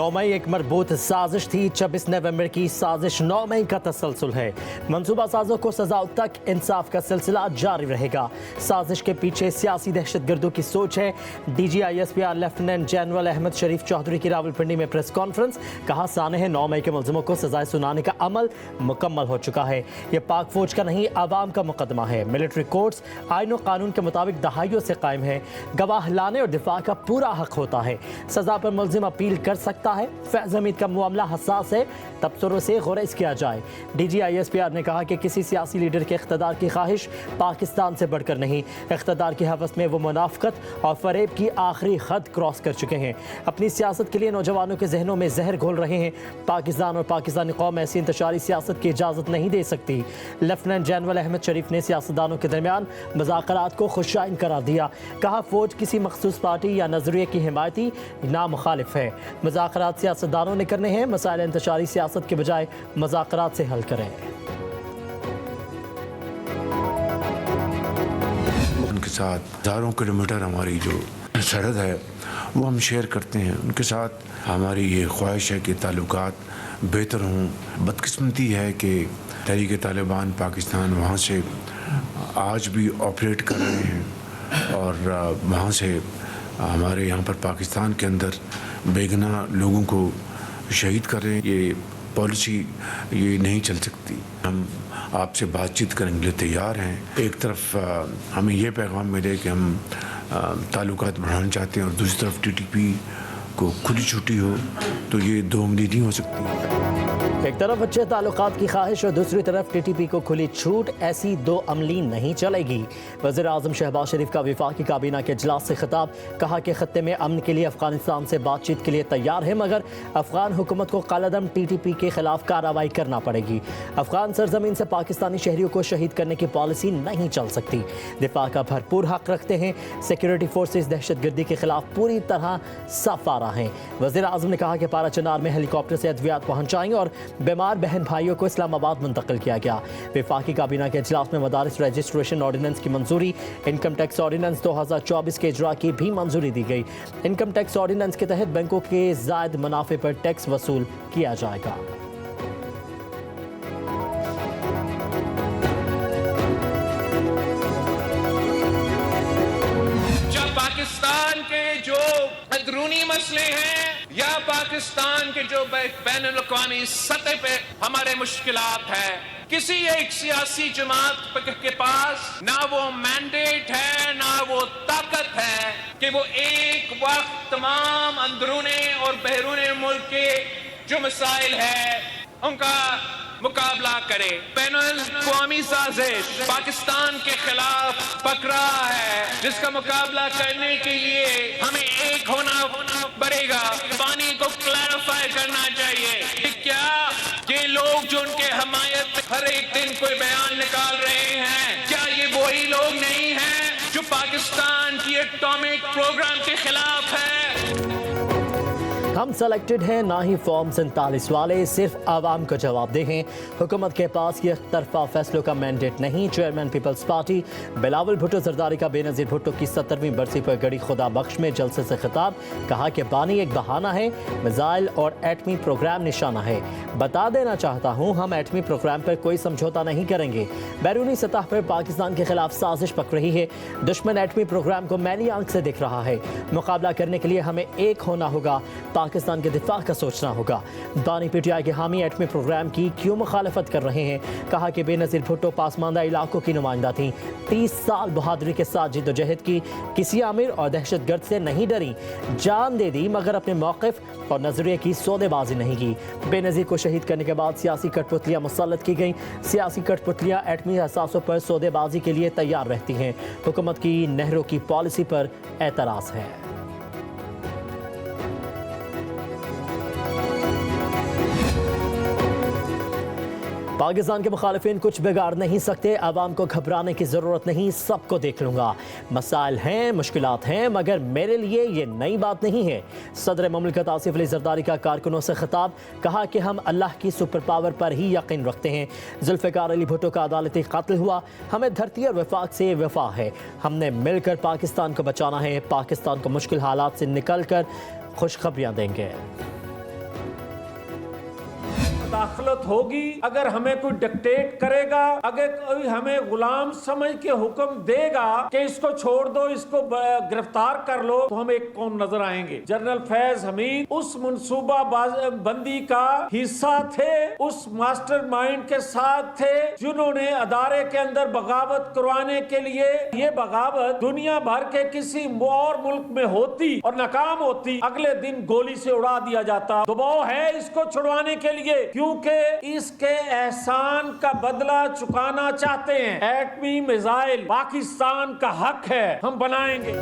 9 मई एक मरबूत साजिश थी, 26 नवंबर की साजिश 9 मई का तसलसल है। मंसूबा साजों को सजा तक इंसाफ का सिलसिला जारी रहेगा। साजिश के पीछे सियासी दहशतगर्दों की सोच है। DGISPR लेफ्टिनेंट जनरल अहमद शरीफ चौधरी की रावलपिंडी में प्रेस कॉन्फ्रेंस। कहा सानह 9 मई के मुलजिमों को सजाएं सुनाने का अमल मुकम्मल हो चुका है। ये पाक फौज का नहीं, आवाम का मुकदमा है। मिलिट्री कोर्ट्स आईन और कानून के मुताबिक दहाइयों से कायम है। गवाह लाने और दिफा का पूरा हक होता है। सजा पर मुलजिम अपील कर सकता है। फैज़ हमीद का मामला हसास है, तबसरों से गुरेज किया जाए। DGISPR ने कहा कि किसी सियासी लीडर के इख्तदार की ख्वाहिश पाकिस्तान से बढ़कर नहीं। इख्तदार की हवस में वो मुनाफकत और फरेब की आखिरी हद क्रॉस कर चुके हैं। अपनी सियासत के लिए नौजवानों के जहनों में जहर घोल रहे हैं। पाकिस्तान और पाकिस्तानी कौम ऐसी इंतशारी सियासत की इजाज़त नहीं दे सकती। लेफ्टिनेंट जनरल अहमद शरीफ ने सियासतदानों के दरमियान मुज़ाकरात को खुशाइन करार दिया। कहा फौज किसी मखसूस पार्टी या नजरिए की हिमायती ना मुखालिफ है। मुज़ाकरात सियासतदानों ने करने हैं। मसाइल इंतशारी सियासत के बजाय मुज़ाकरात से हल करें। उनके साथ हज़ारों किलोमीटर हमारी जो सरहद है वो हम शेयर करते हैं। उनके साथ हमारी ये ख्वाहिश है कि ताल्लुकात बेहतर हों। बदकिस्मती है कि तहरीक तालिबान पाकिस्तान वहाँ से आज भी ऑपरेट कर रहे हैं और वहाँ से हमारे यहाँ पर पाकिस्तान के अंदर बेगुनाह लोगों को शहीद कर रहे हैं। ये पॉलिसी ये नहीं चल सकती। हम आपसे बातचीत करने के लिए तैयार हैं। एक तरफ हमें ये पैगाम मिले कि हम ताल्लुकात बढ़ाना चाहते हैं और दूसरी तरफ TTP को खुली छुट्टी हो, तो ये दो उम्मीद नहीं हो सकती। एक तरफ अच्छे ताल्लुकात की ख्वाहिश और दूसरी तरफ TTP को खुली छूट, ऐसी दो अमली नहीं चलेगी। वज़ीर आज़म शहबाज शरीफ का वफाकी काबीना के इजलास से खिताब। कहा कि खत्ते में अमन के लिए अफगानिस्तान से बातचीत के लिए तैयार है, मगर अफगान हुकूमत को कलअदम TTP के खिलाफ कार्रवाई करना पड़ेगी। अफगान सरजमीन से पाकिस्तानी शहरियों को शहीद करने की पॉलिसी नहीं चल सकती। दिफा का भरपूर हक रखते हैं। सिक्योरिटी फोर्सेज दहशतगर्दी के खिलाफ पूरी तरह सफारा हैं। वज़ीर आज़म ने कहा कि पारा चनार में हेलीकॉप्टर से अद्वियात पहुँचाएंगे और बीमार बहन भाइयों को इस्लामाबाद मुंतकिल किया गया। वफाकी काबीना के इजलास में मदारिस रजिस्ट्रेशन ऑर्डिनेंस की मंजूरी। इनकम टैक्स ऑर्डिनेंस 2024 के इजरा की भी मंजूरी दी गई। इनकम टैक्स ऑर्डिनेंस के तहत बैंकों के जायद मुनाफे पर टैक्स वसूल किया जाएगा। जब पाकिस्तान के जो अंदरूनी मसले हैं या पाकिस्तान के जो बैनुल-अक़वामी सतह पे हमारे मुश्किलात है, किसी एक सियासी जमात के पास ना वो मैंडेट है ना वो ताकत है कि वो एक वक्त तमाम अंदरूने और बहरूने मुल्क के जो मसाइल है उनका मुकाबला करे। बैनुल-अक़वामी साजिश पाकिस्तान के खिलाफ पक रहा है, जिसका मुकाबला करने के लिए हमें एक होना पड़ेगा। पानी को क्लैरिफाई करना चाहिए कि क्या ये लोग जो उनके हमायत हर एक दिन कोई बयान निकाल रहे हैं, क्या ये वही लोग नहीं हैं जो पाकिस्तान की एटॉमिक प्रोग्राम के खिलाफ है? हम सेलेक्टेड हैं, ना ही फॉर्म 47 वाले, सिर्फ आवाम को जवाब दे हैं। हुकूमत के पास ये तरफा फैसलों का मैंडेट नहीं। चेयरमैन पीपल्स पार्टी बिलावल भुट्टो जरदारी का बेनज़ीर भुट्टो की 70वीं बरसी पर गड़ी खुदा बख्श में जलसे से खिताब। कहा कि बानी एक बहाना है, मिसाइल और एटमी प्रोग्राम निशाना है। बता देना चाहता हूँ हम एटमी प्रोग्राम पर कोई समझौता नहीं करेंगे। बैरूनी सतह पर पाकिस्तान के खिलाफ साजिश पक रही है। दुश्मन एटमी प्रोग्राम को मैली आंख से देख रहा है। मुकाबला करने के लिए हमें एक होना होगा। पाकिस्तान के दिफा का सोचना होगा। बानी PTI के हामी एटमी प्रोग्राम की क्यों मुखालफत कर रहे हैं? कहा कि बेनज़ीर भुट्टो पासमानदा इलाकों की नुमाइंदा थी। 30 साल बहादुरी के साथ जिद्दोजहद की, किसी आमिर और दहशतगर्द से नहीं डरी, जान दे दी, मगर अपने मौक़िफ़ और नजरिए की सौदेबाजी नहीं की। बेनज़ीर को शहीद करने के बाद सियासी कठपुतलियाँ मुसल्लत की गईं। सियासी कठपुतलियाँ एटमी असासों पर सौदेबाजी के लिए तैयार रहती हैं। हुकूमत की नहरों की पॉलिसी पर एतराज़ है। पाकिस्तान के मुखालिफिन कुछ बिगाड़ नहीं सकते। आवाम को घबराने की ज़रूरत नहीं, सबको देख लूँगा। मसाइल हैं, मुश्किलात हैं, मगर मेरे लिए ये नई बात नहीं है। सदर ममलिकत आसिफ अली जरदारी का कारकुनों से खिताब। कहा कि हम अल्लाह की सुपर पावर पर ही यकीन रखते हैं। जुल्फ़िकार अली भुट्टो का अदालती कत्ल हुआ, हमें धरती और वफाक से वफा है। हमने मिलकर पाकिस्तान को बचाना है। पाकिस्तान को मुश्किल हालात से निकल कर खुशखबरियाँ देंगे। गफलत होगी, अगर हमें कोई डिक्टेट करेगा, अगर कोई हमें गुलाम समझ के हुक्म देगा कि इसको छोड़ दो, इसको गिरफ्तार कर लो, तो हम एक कौम नजर आएंगे। जनरल फैज हमीद उस मंसूबा बंदी का हिस्सा थे, उस मास्टरमाइंड के साथ थे जिन्होंने अदारे के अंदर बगावत करवाने के लिए, ये बगावत दुनिया भर के किसी और मुल्क में होती और नाकाम होती, अगले दिन गोली से उड़ा दिया जाता। दबाव है इसको छुड़वाने के लिए, क्योंकि इसके एहसान का बदला चुकाना चाहते हैं। एटमी मिसाइल पाकिस्तान का हक है, हम बनाएंगे।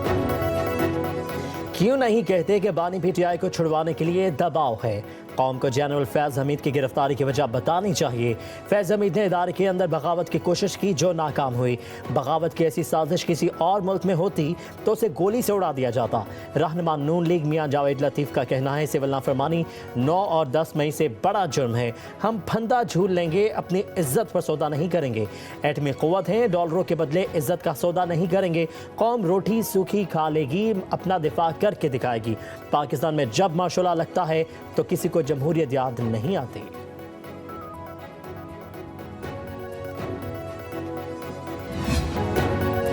क्यों नहीं कहते कि बानी पीटीआई को छुड़वाने के लिए दबाव है। कौम को जनरल फैज हमीद की गिरफ्तारी की वजह बतानी चाहिए। फैज हमीद ने इदारे के अंदर बगावत की कोशिश की जो नाकाम हुई। बगावत की ऐसी साजिश किसी और मुल्क में होती तो उसे गोली से उड़ा दिया जाता। रहनुमा नून लीग मियां जावेद लतीफ़ का कहना है सिविल नाफरमानी 9 और 10 मई से बड़ा जुर्म है। हम फंदा झूल लेंगे, अपनी इज्जत पर सौदा नहीं करेंगे। एटमी क़ुव्वत है, डॉलरों के बदले इज्जत का सौदा नहीं करेंगे। कौम रोटी सूखी खा लेगी, अपना दिफा करके दिखाएगी। पाकिस्तान में जब माशाअल्लाह लगता है तो किसी को जमहूरियत याद नहीं आती।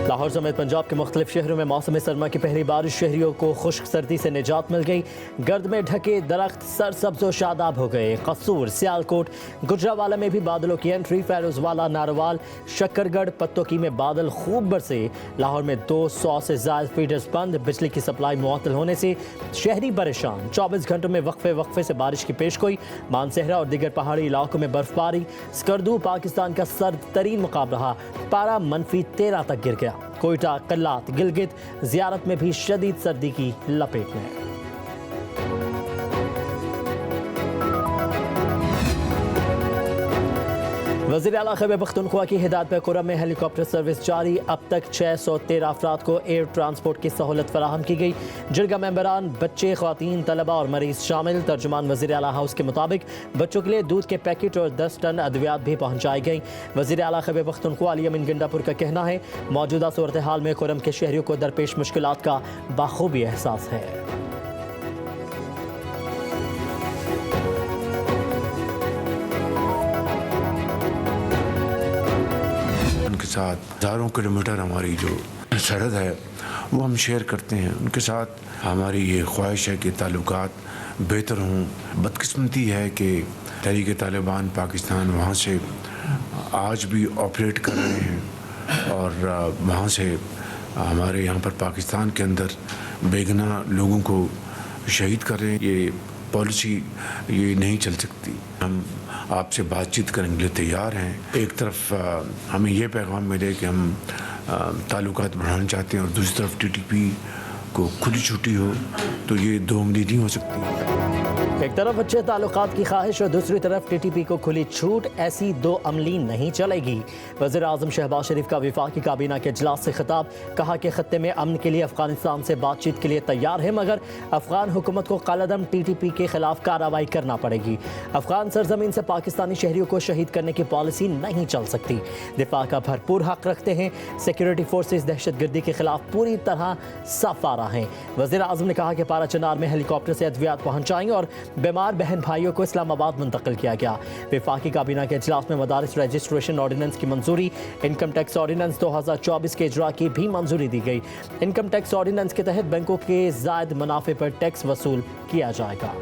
लाहौर समेत पंजाब के मुख्तलिफ शहरों में मौसम सरमा की पहली बारिश, शहरियों को खुश्क सर्दी से निजात मिल गई। गर्द में ढके दरख्त सरसब्ज और शादाब हो गए। कसूर, सियालकोट, गुजरावाला में भी बादलों की एंट्री। फैरोजवाला, नारोवाल, शक्करगढ़, पत्तोकी में बादल खूब बरसे। लाहौर में 200 से ज्यादा फीडर्स बंद। बिजली की सप्लाई मुअत्तल होने से शहरी परेशान। 24 घंटों में वक्फे से बारिश की पेशगोई। मानसहरा और दीगर पहाड़ी इलाकों में बर्फबारी। स्कर्दू पाकिस्तान का सर्द तरीन मुकाम रहा। पारा -13 तक गिर गया। कोयटा, कल्लात, गिलगित, ज़ियारत में भी शदीद सर्दी की लपेट में। वज़ीर आला खैबर पख्तूनख्वा की हिदायत पर कुरम में हेलीकॉप्टर सर्विस जारी। अब तक 613 अफराद को एयर ट्रांसपोर्ट की सहूलत फराहम की गई। जिरगा मेंबरान, बच्चे, ख्वातीन, तलबा और मरीज शामिल। तर्जुमान वज़ीर आला हाउस के मुताबिक बच्चों के लिए दूध के पैकेट और 10 टन अद्वियात भी पहुँचाई गई। वज़ीर आला खैबर पख्तूनख्वा अली अमीन गंडापुर का कहना है मौजूदा सूरत हाल में कुरम के शहरियों को दरपेश मुश्किलात का बाखूबी एहसास है। उनके साथ हज़ारों किलोमीटर हमारी जो सरहद है वो हम शेयर करते हैं। उनके साथ हमारी ये ख्वाहिश है कि ताल्लुकात बेहतर हों। बदकिस्मती है कि तहरीक तालिबान पाकिस्तान वहाँ से आज भी ऑपरेट कर रहे हैं और वहाँ से हमारे यहाँ पर पाकिस्तान के अंदर बेगुनाह लोगों को शहीद कर रहे हैं। ये पॉलिसी ये नहीं चल सकती। हम आपसे बातचीत करने के लिए तैयार हैं। एक तरफ हमें ये पैगाम मिले कि हम ताल्लुकात बढ़ाना चाहते हैं और दूसरी तरफ टीटीपी को खुली छुट्टी हो, तो ये दो उंगली नहीं हो सकती। एक तरफ अच्छे ताल्लुकात की ख्वाहिश और दूसरी तरफ टीटीपी को खुली छूट, ऐसी दो अमली नहीं चलेगी। वज़ीर आज़म शहबाज शरीफ का वफाकी काबीना के इजलास से खिताब। कहा कि खत्ते में अमन के लिए अफगानिस्तान से बातचीत के लिए तैयार है, मगर अफगान हुकूमत को कलअदम टीटीपी के खिलाफ कार्रवाई करना पड़ेगी। अफगान सरजमीन से पाकिस्तानी शहरियों को शहीद करने की पॉलिसी नहीं चल सकती। दिफा का भरपूर हक रखते हैं। सिक्योरिटी फोर्सेस दहशतगर्दी के खिलाफ पूरी तरह सफारा हैं। वज़ीर आज़म ने कहा कि पारा चनार में हेलीकॉप्टर से अद्वियात पहुँचाएंगे और बीमार बहन भाइयों को इस्लामाबाद मुंतकिल किया गया। वफाकी काबीना के इजलास में मदारिस रजिस्ट्रेशन ऑर्डिनेंस की मंजूरी। इनकम टैक्स ऑर्डिनेंस 2024 के इजरा की भी मंजूरी दी गई। इनकम टैक्स ऑर्डिनेंस के तहत बैंकों के ज़ायद मुनाफे पर टैक्स वसूल किया जाएगा।